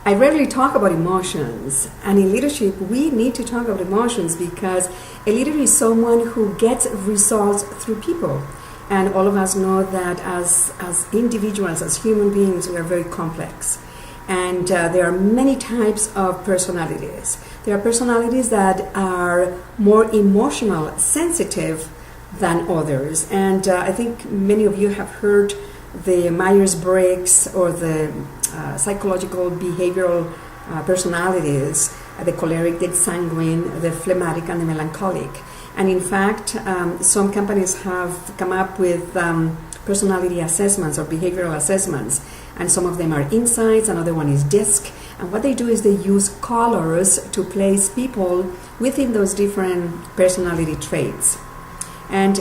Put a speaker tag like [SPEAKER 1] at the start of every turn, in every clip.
[SPEAKER 1] I rarely talk about emotions, and in leadership we need to talk about emotions because a leader is someone who gets results through people. And all of us know that as individuals, as human beings, we are very complex. And there are many types of personalities. There are personalities that are more emotional, sensitive than others. And I think many of you have heard the Myers-Briggs or the psychological behavioral personalities, the Choleric, the Sanguine, the Phlematic, and the Melancholic. And in fact, some companies have come up with personality assessments or behavioral assessments, and some of them are insights, another one is DISC. And what they do is they use colors to place people within those different personality traits. And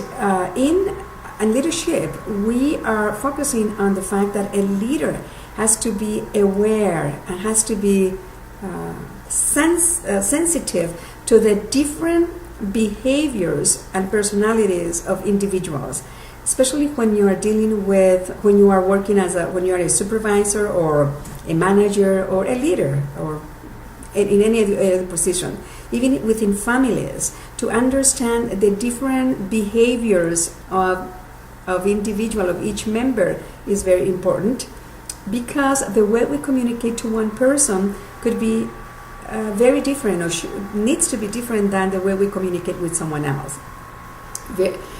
[SPEAKER 1] in leadership, we are focusing on the fact that a leader has to be aware and has to be sensitive to the different behaviors and personalities of individuals, especially when you are dealing with, when you are working when you are a supervisor or a manager or a leader or in any other position, even within families, to understand the different behaviors of individual, of each member is very important, because the way we communicate to one person could be very different or needs to be different than the way we communicate with someone else.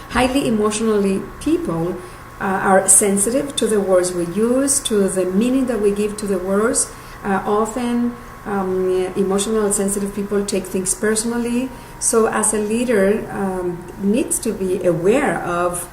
[SPEAKER 1] Highly emotionally people are sensitive to the words we use, to the meaning that we give to the words. Often emotional sensitive people take things personally. So as a leader needs to be aware of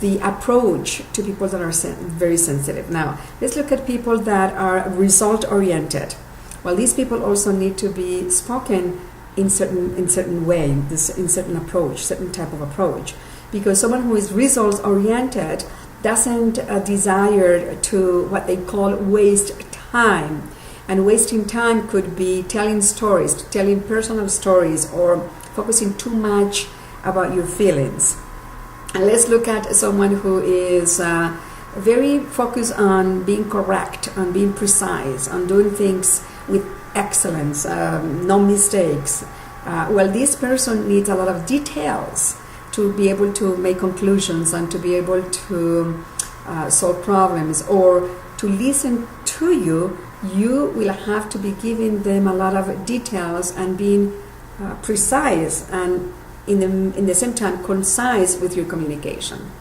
[SPEAKER 1] the approach to people that are very sensitive. Now, let's look at people that are result-oriented. Well, these people also need to be spoken in certain way, in certain approach, certain type of approach, because someone who is results-oriented doesn't desire to what they call waste time. And wasting time could be telling stories, telling personal stories, or focusing too much about your feelings. And let's look at someone who is very focused on being correct, on being precise, on doing things with excellence, no mistakes. Well, this person needs a lot of details to be able to make conclusions and to be able to solve problems or to listen to you. You will have to be giving them a lot of details and being precise and in the same time concise with your communication.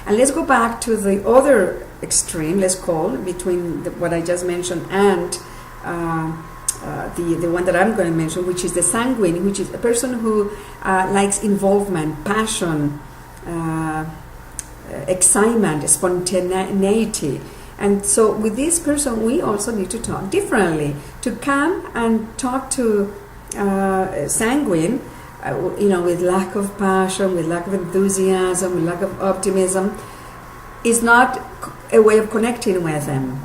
[SPEAKER 1] And let's go back to the other extreme, let's call, between what I just mentioned and the one that I'm going to mention, which is the sanguine, which is a person who likes involvement, passion, excitement, spontaneity. And so with this person, we also need to talk differently. To come and talk to sanguine, with lack of passion, with lack of enthusiasm, with lack of optimism, is not a way of connecting with them.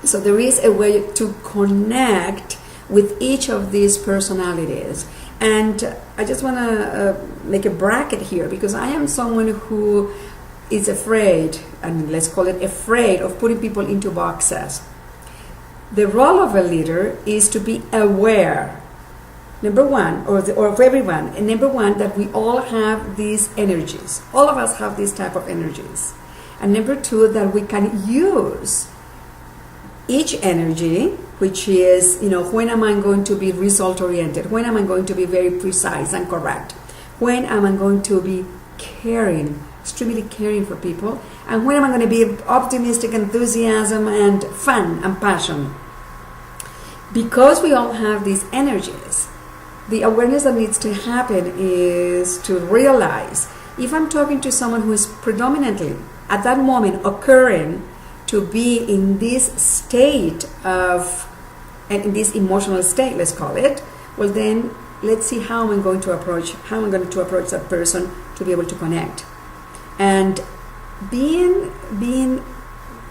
[SPEAKER 1] So there is a way to connect with each of these personalities. And I just want to make a bracket here, because I am someone who is afraid, and let's call it afraid, of putting people into boxes. The role of a leader is to be aware, number one, or of everyone, and number one, that we all have these energies. All of us have these type of energies. And number two, that we can use each energy, which is, when am I going to be result-oriented? When am I going to be very precise and correct? When am I going to be caring, extremely caring for people? And when am I going to be optimistic, enthusiasm, and fun and passion? Because we all have these energies, the awareness that needs to happen is to realize, if I'm talking to someone who is predominantly, at that moment, occurring to be in this state of, and in this emotional state, let's call it, well then, let's see how I'm going to approach that person to be able to connect. And being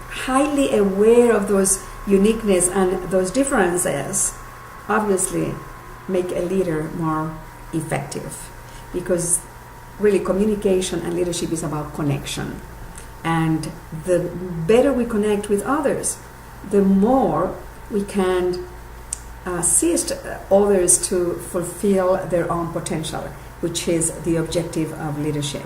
[SPEAKER 1] highly aware of those uniqueness and those differences obviously make a leader more effective, because really communication and leadership is about connection. And the better we connect with others, the more we can assist others to fulfill their own potential, which is the objective of leadership.